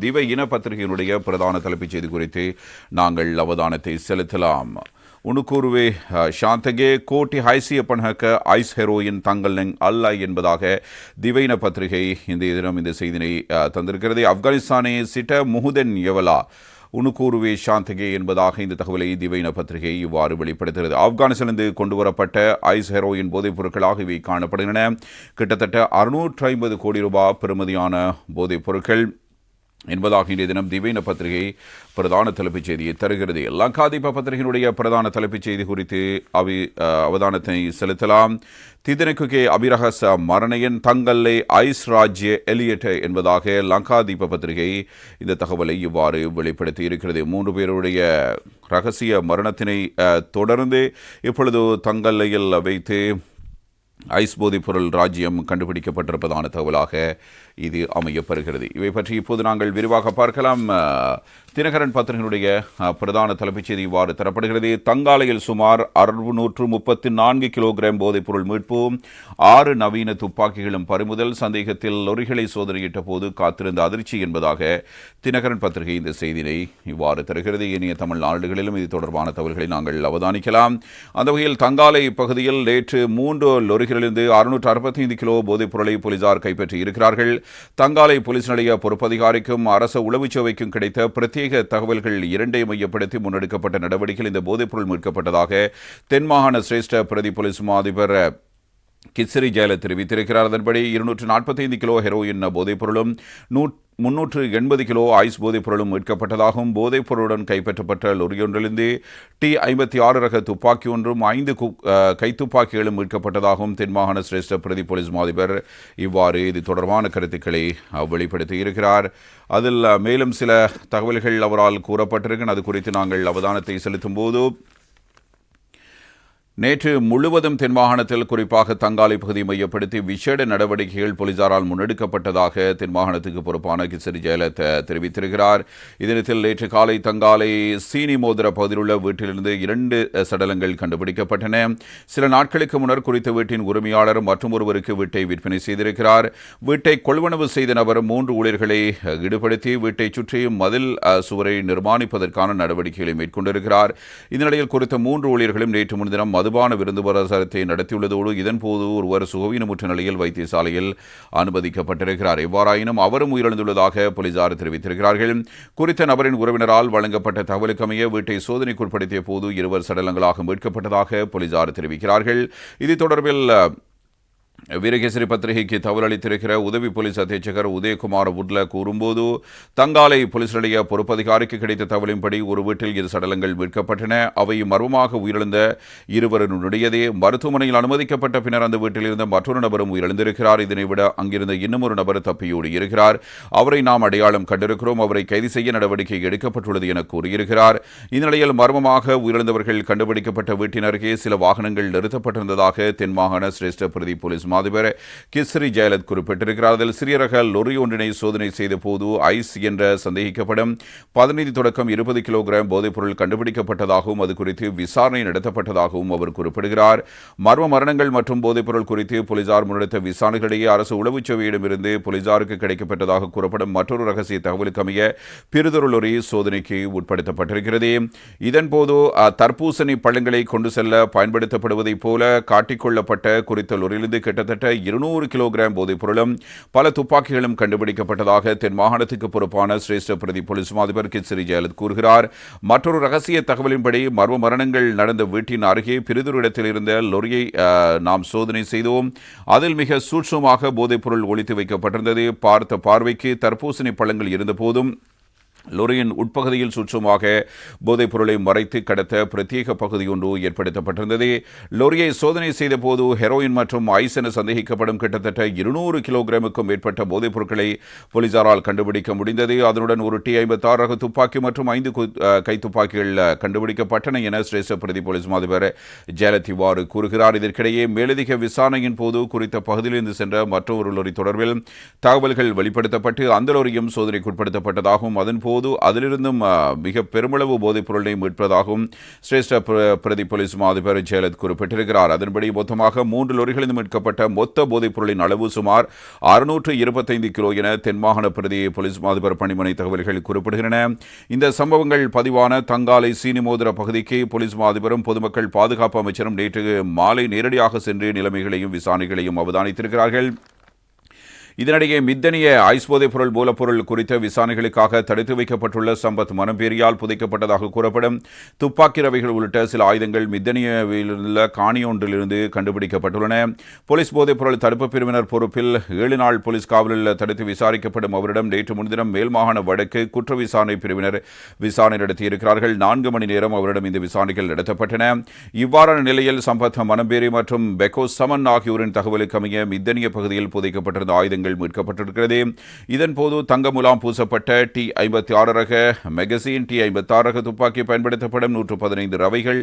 திவ இன பத்திரிகையினுடைய பிரதான தலைப்புச் செய்தி குறித்து நாங்கள் அவதானத்தை செலுத்தலாம். உணுக்கூறுவே ஷாந்தகே கோட்டி ஹைசிய பணக்க ஐஸ் ஹெரோயின் தங்கள் அல்ல என்பதாக திவ இன பத்திரிகை இந்த தினம் இந்த செய்தினை தந்திருக்கிறது. ஆப்கானிஸ்தானே சிட்ட முஹுதென் எவலா உணுக்கூறுவே ஷாந்தகே என்பதாக இந்த தகவலை திவ இன பத்திரிகை இவ்வாறு வெளிப்படுத்துகிறது. ஆப்கானிஸ்தானிலிருந்து கொண்டுவரப்பட்ட ஐஸ் ஹெரோயின் போதைப் பொருட்களாக இவை காணப்படுகின்றன. கிட்டத்தட்ட 650 கோடி ரூபாய் பெறுமதியான போதைப் பொருட்கள் என்பதாக இன்றைய தினம் திவ இன பத்திரிகை பிரதான தலைப்புச் செய்தியை தருகிறது. லங்காதீப பத்திரிகையினுடைய பிரதான தலைப்புச் செய்தி குறித்து அவதானத்தை செலுத்தலாம். திதனக்குகே அபிரஹச மரணையன் தங்கல்லே ஐஸ் ராஜ்ய எலியட் என்பதாக லங்காதீப பத்திரிகை இந்த தகவலை இவ்வாறு வெளிப்படுத்தி இருக்கிறது. 3 பேருடைய ரகசிய மரணத்தினை தொடர்ந்து இப்பொழுது தங்கல்லையில் வைத்து ஐஸ் போதைப் பொருள் ராஜ்யம் கண்டுபிடிக்கப்பட்டிருப்பதான தகவலாக இது அமையப்பெறுகிறது. இவை பற்றி இப்போது நாங்கள் விரிவாக பார்க்கலாம். தினகரன் பத்திரிகையினுடைய பிரதான தலைப்புச் செய்தி இவ்வாறு தரப்படுகிறது. தங்காலையில் சுமார் 634 கிலோகிராம் போதைப் பொருள் மீட்பு, 6 நவீன துப்பாக்கிகளும் பறிமுதல், சந்தேகத்தில் லொரிகளை சோதனையிட்ட போது காத்திருந்த அதிர்ச்சி என்பதாக தினகரன் பத்திரிகை இந்த செய்தியை இவ்வாறு தருகிறது. இனிய தமிழ் நாடுகளிலும் இது தொடர்பான தகவல்களை நாங்கள் அவதானிக்கலாம். அந்த வகையில் தங்காலை பகுதியில் நேற்று 3 லொரிகளிலிருந்து 665 கிலோ போதைப் பொருளை போலீசார் கைப்பற்றி இருக்கிறார்கள். தங்காலை போலீஸ் நிலைய பொறுப்பதிகாரிக்கும் அரசு உளவுச்சேவைக்கும் கிடைத்த பிரத்யேக தகவல்கள் இரண்டை மையப்படுத்தி முன்னெடுக்கப்பட்ட நடவடிக்கையில் இந்த போதைப்பொருள் மீட்கப்பட்டதாக தென் மாகாண சிரேஷ்ட பிரதி போலீஸ் மா அதிபர் கிஸ்ரி ஜெயலலிதா தெரிவித்திருக்கிறார். அதன்படி 245 கிலோ ஹெரோயின் போதைப் பொருளும் 380 கிலோ ஐஸ் போதைப் பொருளும் மீட்கப்பட்டதாகவும் போதைப் பொருளுடன் கைப்பற்றப்பட்ட லொரியொன்றிலிருந்து T56 ரக துப்பாக்கி ஒன்றும் 5 கைத்துப்பாக்கிகளும் மீட்கப்பட்டதாகவும் தென்மாகாண சிரேஷ்ட பிரதி போலீஸ் மாதிபர் இவ்வாறு இது தொடர்பான கருத்துக்களை வெளிப்படுத்தி இருக்கிறார். அதில் மேலும் சில தகவல்கள் அவரால் கூறப்பட்டிருக்கின்றன. அது குறித்து நாங்கள் அவதானத்தை செலுத்தும் போது நேற்று முழுவதும் தென்மாகாணத்தில் குறிப்பாக தங்காலை பகுதியை மையப்படுத்தி விசேட நடவடிக்கைகள் போலீசாரால் முன்னெடுக்கப்பட்டதாக தென்மாகாணத்துக்கு பொறுப்பான கிஸ்ரி ஜெயலலிதா தெரிவித்திருக்கிறார். இதனத்தில் நேற்று காலை தங்காலை சீனி மோதிர பகுதியில் உள்ள வீட்டிலிருந்து 2 சடலங்கள் கண்டுபிடிக்கப்பட்டன. சில நாட்களுக்கு முன்னர் குறித்த வீட்டின் உரிமையாளர் மற்றும் ஒருவருக்கு வீட்டை விற்பனை செய்திருக்கிறார். வீட்டை கொள்வனவு செய்த நபர் 3 ஊழியர்களை ஈடுபடுத்தி வீட்டை சுற்றியும் மதில் சுவரை நிர்மாணிப்பதற்கான நடவடிக்கைகளை மேற்கொண்டிருக்கிறார். இந்த நிலையில் குறித்த 3 ஊழியர்களும் நேற்று முன்தினம் மதுபான விருந்து பிரசாரத்தை நடத்தியுள்ளதோடு இதன்போது ஒருவர் சுகவீனமுற்ற நிலையில் வைத்தியசாலையில் அனுமதிக்கப்பட்டிருக்கிறார். எவ்வாறாயினும் அவரும் உயிரிழந்துள்ளதாக போலீசார் தெரிவித்திருக்கிறார்கள். குறித்த நபரின் உறவினரால் வழங்கப்பட்ட தகவலுக்கமைய வீட்டை சோதனைக்குட்படுத்திய போது 2 சடலங்களாக மீட்கப்பட்டதாக போலீசார் தெரிவிக்கிறார்கள். இது தொடர்பில் வீரகேசரி பத்திரிகைக்கு தகவல் அளித்திருக்கிற உதவி போலீஸ் அத்தீட்சகர் உதயகுமார் உட்ல கூறும்போது தங்காலை போலீஸ் நிலைய பொறுப்பதிகாரிக்கு கிடைத்த தகவலின்படி ஒரு வீட்டில் 2 சடலங்கள் மீட்கப்பட்டன. அவை மர்மமாக உயிரிழந்த இருவருடையதே. மருத்துவமனையில் அனுமதிக்கப்பட்ட பின்னர் அந்த வீட்டில் இருந்த மற்றொரு நபரும் உயிரிழந்திருக்கிறார். இதனை விட அங்கிருந்த இன்னும் ஒரு நபர் தப்பியோடி இருக்கிறார். அவரை நாம் அடையாளம் கண்டிருக்கிறோம். அவரை கைது செய்ய நடவடிக்கை எடுக்கப்பட்டுள்ளது என கூறியிருக்கிறார். இந்நிலையில் மர்மமாக உயிரிழந்தவர்கள் கண்டுபிடிக்கப்பட்ட வீட்டின் அருகே சில வாகனங்கள் நிறுத்தப்பட்டிருந்ததாக தென்மாகாண சிரேஷ்ட பிரதி போலீஸ் மாதிபர் கிஸ்ரி ஜெயலலிதா குறிப்பிட்டிருக்கிறார். அதில் சிறிய ரக லொரி ஒன்றினை சோதனை செய்த போது ஐஸ் என்ற சந்தேகிக்கப்படும் 15 தொடக்கம் 20 கிலோகிராம் போதைப் பொருள் கண்டுபிடிக்கப்பட்டதாகவும் அது குறித்து விசாரணை நடத்தப்பட்டதாகவும் அவர் குறிப்பிடுகிறார். மர்ம மரணங்கள் மற்றும் போதைப் பொருள் குறித்து போலீசார் முன்னெடுத்த விசாரணைகளிடையே அரசு உளவுச்சேவையிடமிருந்து போலீசாருக்கு கிடைக்கப்பட்டதாக கூறப்படும் மற்றொரு ரகசிய தகவலுக்கமைய பிறிதொரு லொரி சோதனைக்கு உட்படுத்தப்பட்டிருக்கிறது. இதன்போது தர்பூசணி பழங்களை கொண்டு செல்ல பயன்படுத்தப்படுவதைப் போல காட்டிக்கொள்ளப்பட்ட குறித்த லொரியிலிருந்து கிட்டத்தட்ட 200 கிலோகிராம் போதைப் பொருளும் பல துப்பாக்கிகளும் கண்டுபிடிக்கப்பட்டதாக தென் மாகாணத்துக்கு பொறுப்பான சிரேஷ்ட பிரதி போலீஸ் மாதிபர் கிஸ்ரி ஜெயலலிதா கூறுகிறார். மற்றொரு ரகசிய தகவலின்படி மர்ம மரணங்கள் நடந்த வீட்டின் அருகே பிறிதொரு இடத்தில் இருந்த லொரியை நாம் சோதனை செய்தோம். அதில் மிக சூட்சமாக போதைப் பொருள் ஒளித்து வைக்கப்பட்டிருந்தது. பார்த்த பார்வைக்கு தர்பூசணி பழங்கள் இருந்த போதும் லொரியின் உட்பகுதியில் சுற்றமாக போதைப் பொருளை மறைத்து கடத்த பிரத்யேக பகுதி ஒன்று ஏற்படுத்தப்பட்டிருந்தது. லொரியை சோதனை செய்த போது ஹெரோயின் மற்றும் ஐஸ் என சந்தேகிக்கப்படும் கிட்டத்தட்ட 200 கிலோகிராமுக்கும் மேற்பட்ட போதைப் பொருட்களை போலீசாரால் கண்டுபிடிக்க முடிந்தது. அதனுடன் ஒரு T56 ரக துப்பாக்கி மற்றும் 5 கைத்துப்பாக்கிகள் கண்டுபிடிக்கப்பட்டன என சிரேஷ்ட பிரதி போலீஸ் மாதிபர் ஜெயலலிதா இவ்வாறு கூறுகிறார். இதற்கிடையே மேலதிக விசாரணையின் போது குறித்த பகுதியிலிருந்து சென்ற மற்றொரு லொரி தொடர்பில் தகவல்கள் வெளிப்படுத்தப்பட்டு அந்த லொரியும் சோதனைக்குட்படுத்தப்பட்டதாகவும் அதன்போது போது அதிலிருந்தும் மிக பெருமளவு போதைப் பொருளை மீட்பதாகவும் சிரேஷ்ட பிரதி போலீஸ் மா அதிபர் ஜெயலலித் குறிப்பிட்டிருக்கிறார். அதன்படி மொத்தமாக 3 லொரிகளில் மீட்கப்பட்ட மொத்த போதைப் பொருளின் அளவு சுமார் 625 கிலோ என தென்மாகாண பிரதி போலீஸ் மா அதிபர் பணிமனை தகவல்கள் குறிப்பிடுகின்றன. இந்த சம்பவங்கள் பதிவான தங்காலை சீனிமோதிர பகுதிக்கு போலீஸ் மா அதிபரும் பொதுமக்கள் பாதுகாப்பு அமைச்சரும் நேற்று மாலை நேரடியாக சென்று நிலைமைகளையும் விசாரணைகளையும் அவதானித்திருக்கிறார்கள். இதனிடையே மித்தனிய ஐஸ் போதைப் பொருள் மூலப்பொருள் குறித்த விசாரணைகளுக்காக தடுத்து வைக்கப்பட்டுள்ள சம்பத் மனம்பேரியால் புதைக்கப்பட்டதாக கூறப்படும் துப்பாக்கி ரவைகள் உள்ளிட்ட சில ஆயுதங்கள் மித்தனியவில் உள்ள காணியொன்றிலிருந்து கண்டுபிடிக்கப்பட்டுள்ளன. போலீஸ் போதைப் பொருள் தடுப்பு பிரிவினர் பொறுப்பில் 7 நாள் போலீஸ் காவலில் தடுத்து விசாரிக்கப்படும் அவரிடம் நேற்று முன்தினம் மேல் மாகாண வடக்கு குற்ற விசாரணை பிரிவினர் விசாரணை நடத்தியிருக்கிறார்கள். 4 மணி நேரம் அவரிடம் இந்த விசாரணைகள் நடத்தப்பட்டன. இவ்வாறான நிலையில் சம்பத் மனம்பேரி மற்றும் பெக்கோ சமன் ஆகியோரின் தகவலுக்கு அமைய மித்தனிய பகுதியில் புதைக்கப்பட்டிருந்த ஆயுதங்கள் மீட்கப்பட்டிருக்கிறது. இதன்போது தங்க முலாம் பூசப்பட்ட T56 ரக மெகசின், T56 ரக துப்பாக்கி பயன்படுத்தப்படும் 115 ரவைகள்,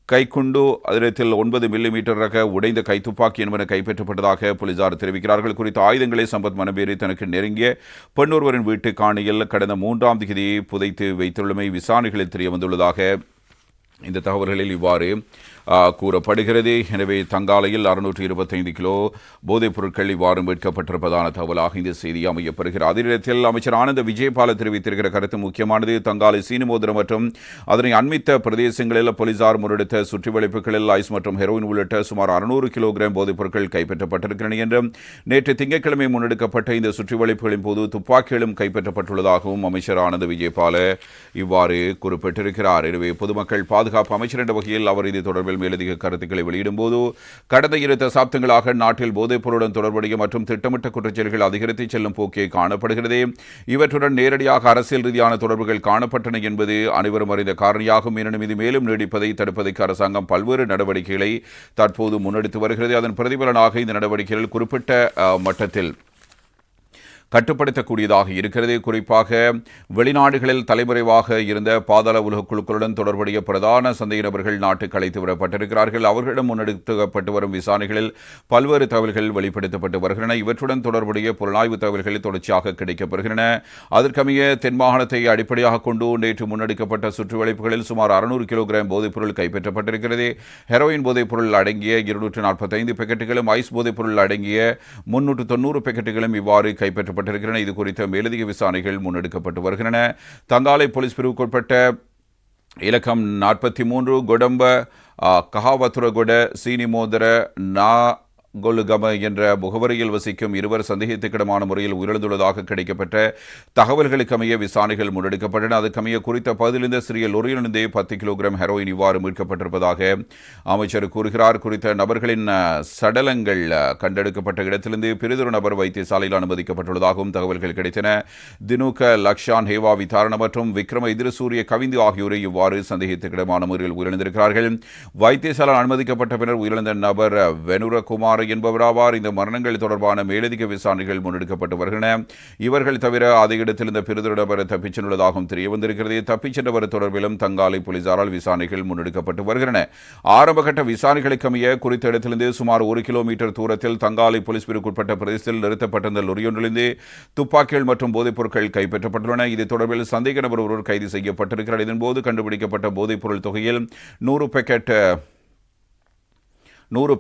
கைக்குண்டு, அதிரத்தில் 9 மில்லிமீட்டர் ரக உடைந்த கைத்துப்பாக்கி என்பன கைப்பற்றப்பட்டதாக போலீசார் தெரிவிக்கிறார்கள். குறித்த ஆயுதங்களை சம்பத் மனம்பேரி தனக்கு நெருங்கிய பெண்ணொருவரின் வீட்டு காணியில் கடந்த 3ஆம் தேதி புதைத்து வைத்துள்ளமை விசாரணைகளில் தெரியவந்துள்ளதாக இந்த தகவல்களில் இவ்வாறு கூறப்படுகிறது. எனவே தங்காலையில் 625 கிலோ போதைப் பொருட்கள் இவ்வாறு மீட்கப்பட்டிருப்பதான தகவலாக இந்த செய்தி அமையப்படுகிறது. அதே நேரத்தில் அமைச்சர் ஆனந்த விஜயபால தெரிவித்திருக்கிற கருத்து முக்கியமானது. தங்காலை சீனிமோதிரம் மற்றும் அதனை அண்மித்த பிரதேசங்களில் போலீசார் முன்னெடுத்த சுற்றிவளைப்புகளில் ஐஸ் மற்றும் ஹெரோயின் உள்ளிட்ட சுமார் 600 கிலோகிராம் போதைப் பொருட்கள் கைப்பற்றப்பட்டிருக்கின்றன என்றும் நேற்று திங்கட்கிழமை முன்னெடுக்கப்பட்ட இந்த சுற்றிவளைப்புகளின் போது துப்பாக்கிகளும் கைப்பற்றப்பட்டுள்ளதாகவும் அமைச்சர் ஆனந்த விஜயபால இவ்வாறு குறிப்பிட்டிருக்கிறார். எனவே பொதுமக்கள் பாதுகாப்பு அமைச்சர் என்ற வகையில் அவர் இது தொடர்பில் மேலதிக கருத்துக்களை வெளியிடும் போது கடந்த 2 தசாப்தங்களாக நாட்டில் போதைப் பொருளுடன் தொடர்புடைய மற்றும் திட்டமிட்ட குற்றச்செயல்கள் அதிகரித்து செல்லும் போக்கே காணப்படுகிறது. இவற்றுடன் நேரடியாக அரசியல் ரீதியான தொடர்புகள் காணப்பட்டன என்பது அனைவரும் அறிந்த காரணியாகும். எனினும் இது மேலும் நீடிப்பதை தடுப்பதற்கு அரசாங்கம் பல்வேறு நடவடிக்கைகளை தற்போது முன்னெடுத்து வருகிறது. அதன் பிரதிபலனாக இந்த நடவடிக்கைகள் குறிப்பிட்ட மட்டத்தில் கட்டுப்படுத்தக்கூடியதாக இருக்கிறது. குறிப்பாக வெளிநாடுகளில் தலைமறைவாக இருந்த பாதாள உலக குழுக்களுடன் தொடர்புடைய பிரதான சந்தேக நபர்கள் நாட்டுக்கு அழைத்து வரப்பட்டிருக்கிறார்கள். அவர்களிடம் முன்னெடுக்கப்பட்டு வரும் விசாரணைகளில் பல்வேறு தகவல்கள் வெளிப்படுத்தப்பட்டு வருகின்றன. இவற்றுடன் தொடர்புடைய புலனாய்வு தகவல்கள் தொடர்ச்சியாக கிடைக்கப்பெறுகின்றன. அதற்கமைய தென் மாகாணத்தை அடிப்படையாக கொண்டு நேற்று முன்னெடுக்கப்பட்ட சுற்றுவளைப்புகளில் சுமார் 600 கிலோகிராம் போதைப்பொருள் கைப்பற்றப்பட்டிருக்கிறது. ஹெரோயின் போதைப்பொருள் அடங்கிய 245 பாக்கெட்டுகளும் ஐஸ் போதைப்பொருள் அடங்கிய 390 பாக்கெட்டுகளும் இவ்வாறு கைப்பற்ற இது குறித்த மேலதிக விசாரணைகள் முன்னெடுக்கப்பட்டு வருகின்றன. தங்காலை போலீஸ் பிரிவுக்குட்பட்ட இலக்கம் 43 கொடம்ப கஹாவத்துரகொட சீனிமோதர கொலுகம என்ற முகவரியில் வசிக்கும் 2 சந்தேகத்துக்கிடமான முறையில் உயிரிழந்துள்ளதாக கிடைக்கப்பட்ட தகவல்களுக்கு அமைய விசாரணைகள் முன்னெடுக்கப்பட்டன. அதுக்கமைய குறித்த பகுதியிலிருந்து சிறிய லொரியிலிருந்தே 10 கிலோகிராம் ஹெரோயின் இவ்வாறு மீட்கப்பட்டிருப்பதாக அமைச்சர் கூறுகிறார். குறித்த நபர்களின் சடலங்கள் கண்டெடுக்கப்பட்ட இடத்திலிருந்து பிரிதொரு நபர் வைத்தியசாலையில் அனுமதிக்கப்பட்டுள்ளதாகவும் தகவல்கள் கிடைத்தன. தினுக லக்ஷான் ஹேவா விதாரண மற்றும் விக்ரம எதிர்சூரிய கவிந்து ஆகியோரை இவ்வாறு சந்தேகத்துக்கிடமான முறையில் உயிரிழந்திருக்கிறார்கள். வைத்தியசாலையில் அனுமதிக்கப்பட்ட பின்னர் உயிரிழந்த நபர் வெனுரகுமார் என்பவராவார். இந்த மரணங்கள் தொடர்பான மேலதிக விசாரணைகள் முன்னெடுக்கப்பட்டு வருகின்றன. இவர்கள் தவிர அதே இடத்தில் இந்த பிரிதொரு நபர் தப்பிச் சென்றுள்ளதாகவும் தெரிய வந்திருக்கிறது. தப்பிச் சென்றவர் தொடர்பிலும் தங்காலை போலீசாரால் விசாரணைகள் முன்னெடுக்கப்பட்டு வருகின்றன. ஆரம்பகட்ட விசாரணைகளுக்கு அமைய குறித்த இடத்திலிருந்து சுமார் 1 கிலோமீட்டர் தூரத்தில் தங்காலை போலீஸ் பிரிவுக்குட்பட்ட பிரதேசத்தில் நிறுத்தப்பட்டிருந்த லொரியொன்றிலிருந்து துப்பாக்கிகள் மற்றும் போதைப் பொருட்கள் கைப்பற்றப்பட்டுள்ளன. இது தொடர்பில் சந்தேக நபர் ஒருவர் கைது செய்யப்பட்டிருக்கிறார். இதன்போது கண்டுபிடிக்கப்பட்ட போதைப் பொருள் தொகையில் 100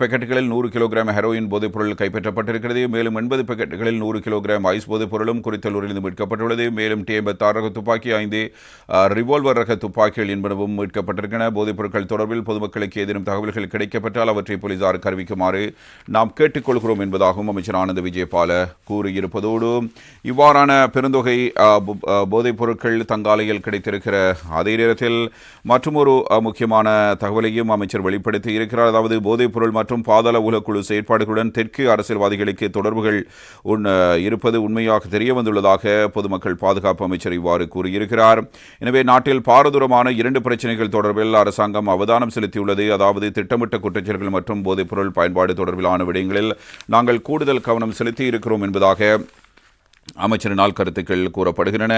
பாக்கெட்டுகளில் 100 கிலோகிராம் ஹெரோயின் போதைப் பொருள் கைப்பற்றப்பட்டிருக்கிறது. மேலும் 80 பாக்கெட்டுகளில் 100 கிலோகிராம் ஐஸ் போதைப் பொருளும் குறித்த லொரியிலிருந்து மீட்கப்பட்டுள்ளது. மேலும் T56 ரக துப்பாக்கி, 5 ரிவால்வர் ரக துப்பாக்கிகள் என்பனவும் மீட்கப்பட்டிருக்கின்றன. போதைப் பொருட்கள் தொடர்பில் பொதுமக்களுக்கு ஏதேனும் தகவல்கள் கிடைக்கப்பட்டால் அவற்றை போலீசாருக்கு அறிவிக்குமாறு நாம் கேட்டுக்கொள்கிறோம் என்பதாகவும் அமைச்சர் ஆனந்த விஜயபால கூறியிருப்பதோடு இவ்வாறான பெருந்தொகை போதைப் பொருட்கள் தங்காலையில் கிடைத்திருக்கிற அதே நேரத்தில் மற்றொரு முக்கியமான தகவலையும் அமைச்சர் வெளிப்படுத்தி இருக்கிறார். அதாவது போதைப் பொருள் மற்றும் பாதாள உலகக்குழு செயற்பாடுகளுடன் தெற்கு அரசியல்வாதிகளுக்கு தொடர்புகள் இருப்பது உண்மையாக தெரிய வந்துள்ளதாக பொதுமக்கள் பாதுகாப்பு அமைச்சர் இவ்வாறு கூறியிருக்கிறார். எனவே நாட்டில் பாரதூரமான 2 பிரச்சனைகள் தொடர்பில் அரசாங்கம் அவதானம் செலுத்தியுள்ளது. அதாவது திட்டமிட்ட குற்றச்செயல்கள் மற்றும் போதைப் பொருள் பயன்பாடு தொடர்பிலான விடயங்களில் நாங்கள் கூடுதல் கவனம் செலுத்தி இருக்கிறோம் என்பதாக அமைச்சரினால் கருத்துக்கள் கூறப்படுகின்றன.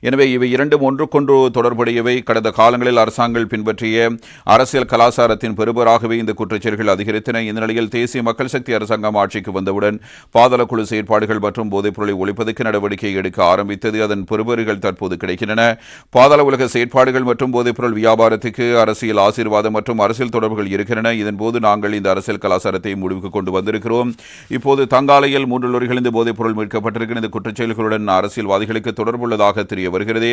எனவே இவை இரண்டும் ஒன்றுக்கொன்று தொடர்புடையவை. கடந்த காலங்களில் அரசாங்கங்கள் பின்பற்றிய அரசியல் கலாச்சாரத்தின் பெறுபராகவே இந்த குற்றச்செயல்கள் அதிகரித்தன. இந்த நிலையில் தேசிய மக்கள் சக்தி அரசாங்கம் ஆட்சிக்கு வந்தவுடன் பாதாள குழு செயற்பாடுகள் மற்றும் போதைப்பொருளை ஒழிப்பதற்கு நடவடிக்கை எடுக்க ஆரம்பித்தது. அதன் பெறுபர்கள் தற்போது கிடைக்கின்றன. பாதாள உலக செயற்பாடுகள் மற்றும் போதைப்பொருள் வியாபாரத்துக்கு அரசியல் ஆசீர்வாதம் மற்றும் அரசியல் தொடர்புகள் இருக்கின்றன. இதன்போது நாங்கள் இந்த அரசியல் கலாச்சாரத்தை முடிவுக்கு கொண்டு வந்திருக்கிறோம். இப்போது தங்காலையில் 3 லோரிகள் இந்த போதைப்பொருள் மீட்கப்பட்டிருக்கிற இந்த செயல்களுடன் அரசியல்வாதிகளுக்கு தொடர்புள்ளதாக தெரிய வருகிறது.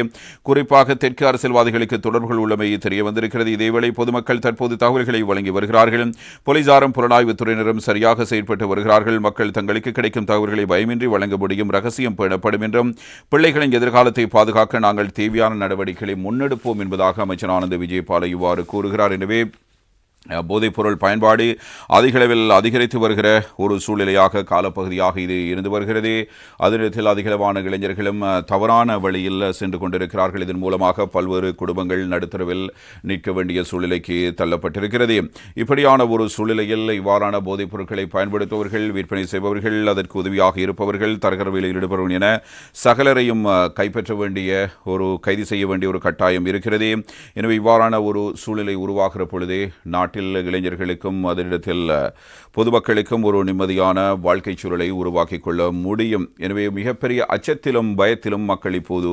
குறிப்பாக தெற்கு அரசியல்வாதிகளுக்கு தொடர்புகள் உள்ளமை தெரிய வந்திருக்கிறது. இதேவேளை பொதுமக்கள் தற்போது தகவல்களை வழங்கி வருகிறார்கள். போலீசாரும் புலனாய்வுத் துறையினரும் சரியாக செயல்பட்டு வருகிறார்கள். மக்கள் தங்களுக்கு கிடைக்கும் தகவல்களை பயமின்றி வழங்க முடியும். ரகசியம் பேணப்படும் என்றும் பிள்ளைகளின் எதிர்காலத்தை பாதுகாக்க நாங்கள் தேவையான நடவடிக்கைகளை முன்னெடுப்போம் என்பதாக அமைச்சர் ஆனந்த விஜயபால இவ்வாறு கூறுகிறார். எனவே போதைப்பொருள் பயன்பாடு அதிகளவில் அதிகரித்து வருகிற ஒரு சூழ்நிலையாக காலப்பகுதியாக இது இருந்து வருகிறது. அதே நேரத்தில் அதிகளவான இளைஞர்களும் தவறான வழியில் சென்று கொண்டிருக்கிறார்கள். இதன் மூலமாக பல்வேறு குடும்பங்கள் நடுத்தரவில் நிற்க வேண்டிய சூழ்நிலைக்கு தள்ளப்பட்டிருக்கிறது. இப்படியான ஒரு சூழ்நிலையில் இவ்வாறான போதைப் பொருட்களை பயன்படுத்துபவர்கள், விற்பனை செய்பவர்கள், அதற்கு உதவியாக இருப்பவர்கள், தரகர் வேலையில் ஈடுபவர்கள் என சகலரையும் கைப்பற்ற வேண்டிய கைது செய்ய வேண்டிய ஒரு கட்டாயம் இருக்கிறது. எனவே இவ்வாறான ஒரு சூழ்நிலை உருவாகிற பொழுதே நாட்டில் இளைஞர்களுக்கும் அதனிடத்தில் பொதுமக்களுக்கும் ஒரு நிம்மதியான வாழ்க்கை சூழலை உருவாக்கிக் கொள்ள முடியும். எனவே மிகப்பெரிய அச்சத்திலும் பயத்திலும் மக்கள் இப்போது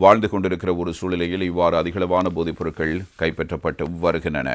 வாழ்ந்து கொண்டிருக்கிற ஒரு சூழ்நிலையில் இவ்வாறு அதிகளவான போதைப் பொருட்கள் கைப்பற்றப்பட்டு வருகின்றன.